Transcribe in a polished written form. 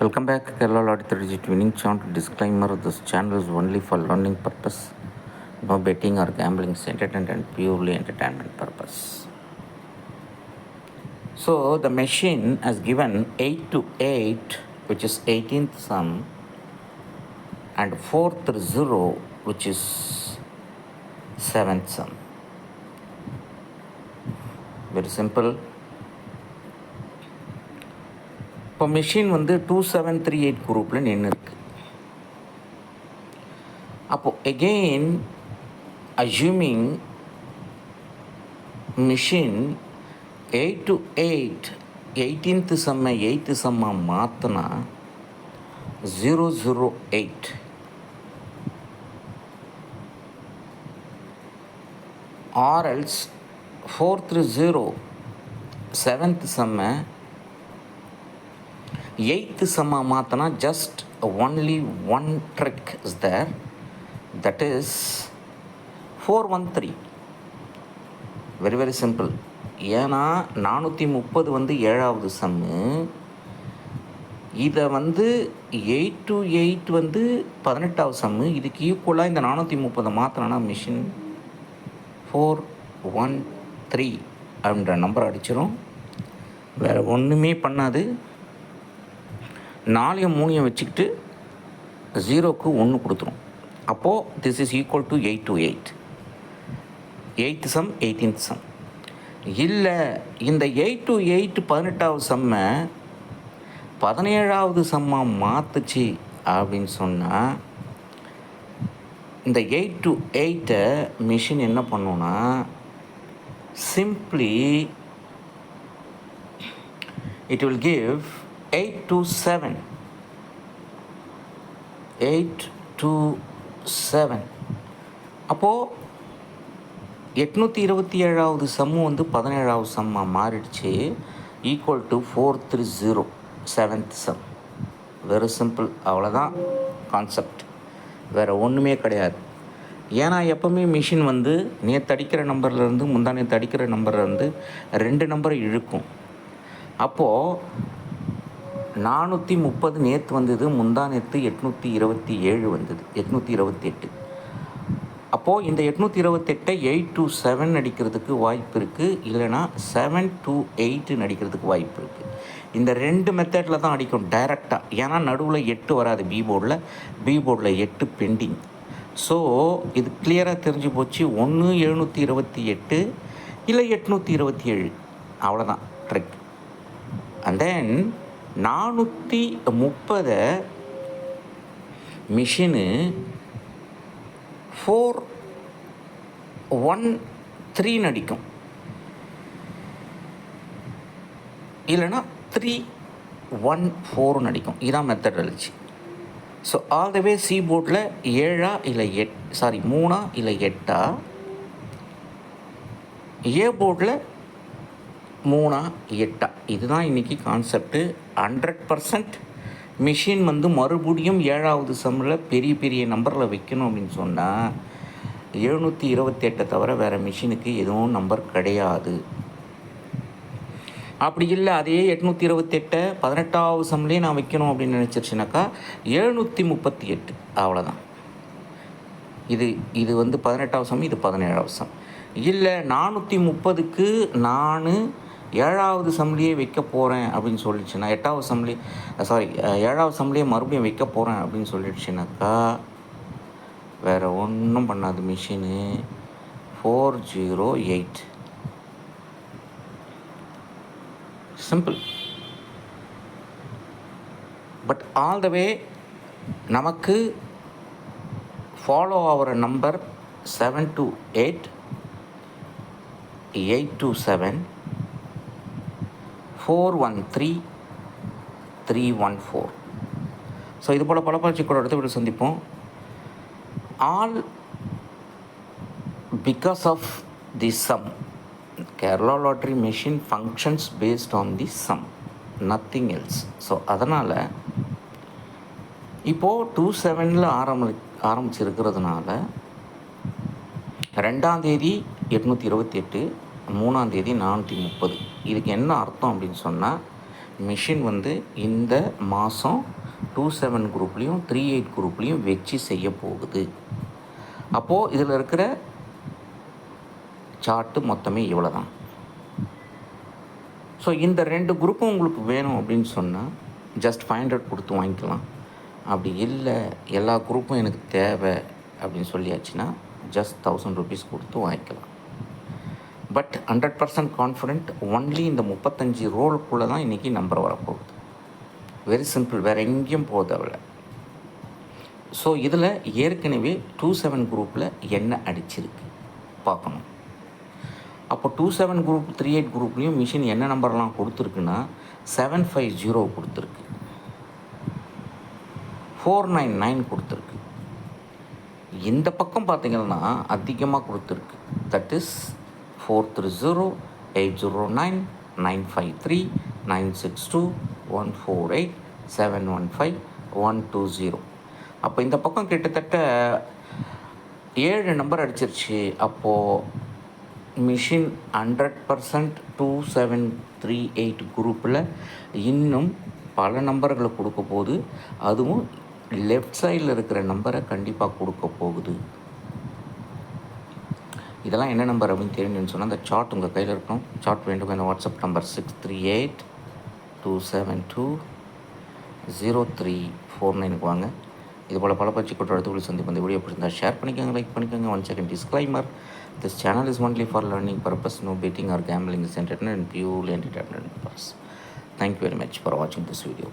Welcome back, Kerala Lottery Digit Winning Channel. Disclaimer: this channel is only for learning purpose. No betting or gambling is entertainment and purely entertainment purpose. So the machine has given 8 to 8, which is 18th sum, and 4th 0, which is 7th sum. Very simple. இப்போ machine வந்து 2738 குரூப்பில் நின்று இருக்கு. அப்போது again assuming machine 8 to 8 18th சம்மை 8th சம்மாக மாற்றினா 008 or else 430 7th சம்மை 8th சம்மாக மாற்றினா just only one trick is there, that is 413. very very simple. ஏன்னா 430 வந்து 7வது சம்மு, இதை வந்து 8 to 8 வந்து 18வது சம்மு. இதுக்கு ஈக்குவலாக இந்த 430 மாற்றினா மிஷின் 413 அப்படின்ற நம்பர் அடிச்சிடும். வேறு ஒன்றுமே பண்ணாது. 4 3 வச்சுக்கிட்டு 0க்கு 1 கொடுத்துரும். அப்போது this is equal to 8 to 8, 8th sum 18th sum. இல்லை இந்த 8 to 8 18வது சம்மை 17வது சம்மாக மாற்றுச்சு அப்படின்னு சொன்னால் இந்த 8 to 8 மிஷின் என்ன பண்ணுன்னா simply it will give 8 to 7, 8 to 7. அப்போது 827வது சம்மு வந்து 17வது சம்மாக மாறிடுச்சு. Equal to 430 7th sum. Very simple. அவ்வளோதான் கான்செப்ட், வேறு ஒன்றுமே கிடையாது. ஏன்னா எப்போவுமே மிஷின் வந்து நேற்று அடிக்கிற நம்பர்லேருந்து முந்தா நேற்று அடிக்கிற நம்பர்லேருந்து 2 நம்பரை இழுக்கும். அப்போது 430 நேற்று வந்தது, முந்தா நேற்று 827 வந்தது, 828. அப்போது இந்த 828 8 to 7 அடிக்கிறதுக்கு வாய்ப்பு இருக்குது, இல்லைனா 7 to 8 அடிக்கிறதுக்கு வாய்ப்பு இருக்குது. இந்த 2 மெத்தடில் தான் அடிக்கும் டைரெக்டாக. ஏன்னா நடுவில் 8 வராது பி போர்டில் 8 பெண்டிங். ஸோ இது கிளியராக தெரிஞ்சு போச்சு. 1 728 இல்லை 827, அவ்வளோதான் ட்ரிக். அண்ட் தென் 430 மிஷினு 413 அடிக்கும், இல்லைனா 314 அடிக்கும். இதான் methodology. So all the way C போர்டில் 7 இல்லை 3 இல்லை 8, ஏ போர்டில் 3 8. இதுதான் இன்றைக்கி கான்செப்டு. 100% மிஷின் வந்து மறுபடியும் 7வது சம்மில் பெரிய பெரிய நம்பரில் வைக்கணும் அப்படின்னு சொன்னால் 728 தவிர வேறு மிஷினுக்கு எதுவும் நம்பர் கிடையாது. அப்படி இல்லை அதே 828 18வது சம்லேயே நான் வைக்கணும் அப்படின்னு நினச்சிருச்சுனாக்கா 738, அவ்வளோதான். இது வந்து 18வது சம், இது 17வது சம். இல்லை 430க்கு நான் 7வது சம்லேயே வைக்க போகிறேன் அப்படின்னு சொல்லிடுச்சுன்னா 7வது சம்லேயே மறுபடியும் வைக்க போகிறேன் அப்படின்னு சொல்லிடுச்சுனாக்கா வேறு ஒன்றும் பண்ணாது machine 408. Simple. But all the way நமக்கு ஃபாலோ ஆகிற நம்பர் 7 to 8, 8 to 7, 413, 314. ஸோ இது போல் பல பயிற்சிக்கூட அடுத்த வீடு சந்திப்போம். All because of the sum. Kerala lottery machine functions based on the sum, nothing else. So அதனால் இப்போது 27 ஆரம்பிச்சிருக்கிறதுனால 2ஆம் தேதி 828, 3ஆம் தேதி 430. இதுக்கு என்ன அர்த்தம் அப்படின்னு சொன்னால் மிஷின் வந்து இந்த மாதம் 27 குரூப்லேயும் 38 குரூப்லேயும் வச்சு செய்ய போகுது. அப்போது இதில் இருக்கிற சார்ட்டு மொத்தமே இவ்வளோ தான். ஸோ இந்த 2 குரூப்பும் உங்களுக்கு வேணும் அப்படின்னு சொன்னால் ஜஸ்ட் 500 கொடுத்து வாங்கிக்கலாம். அப்படி இல்லை எல்லா குரூப்பும் எனக்கு தேவை அப்படின்னு சொல்லியாச்சுன்னா ஜஸ்ட் 1000 rupees கொடுத்து வாங்கிக்கலாம். பட் 100% கான்ஃபிடென்ட் ஒன்லி இந்த 35 ரோலுக்குள்ளே தான் இன்றைக்கி நம்பர் வரப்போகுது. வெரி சிம்பிள், வேறு எங்கேயும் போக தேவையில்ல. ஸோ இதில் ஏற்கனவே 27 குரூப்பில் என்ன அடிச்சிருக்கு பார்க்கணும். அப்போ 27 குரூப் 38 குரூப்லேயும் மிஷின் என்ன நம்பர்லாம் கொடுத்துருக்குன்னா 750 கொடுத்துருக்கு, 499 கொடுத்துருக்கு. இந்த பக்கம் பார்த்திங்கன்னா அதிகமாக கொடுத்துருக்கு. That is 430, 809, 953, 962, 148, 715, 120. அப்போ இந்த பக்கம் கிட்டத்தட்ட 7 நம்பர் அடிச்சிருச்சு. அப்போது மிஷின் 100% 2738 குரூப்பில் இன்னும் பல நம்பர்களை கொடுக்க போகுது. அதுவும் லெஃப்ட் சைடில் இருக்கிற நம்பரை கண்டிப்பாக கொடுக்க போகுது. இதெல்லாம் என்ன நம்பர் அப்படின்னு தெரிஞ்சுன்னு சொன்னால் அந்த சார்ட் உங்கள் கையில் இருக்கும். சார்ட் வேண்டும் என வாட்ஸ்அப் நம்பர் 638-272-0349 வாங்க. இதுபோல் பல பட்சி கொண்டு அடுத்து சந்திப்பு இந்த வீடியோ பிடிச்சிருந்தால் ஷேர் பண்ணிக்கோங்க, லைக் பண்ணிக்கோங்க. 1 second disclaimer, this channel is only for learning purpose, no betting or gambling is entertainment and purely entertainment purpose. Thank you very much for watching this video.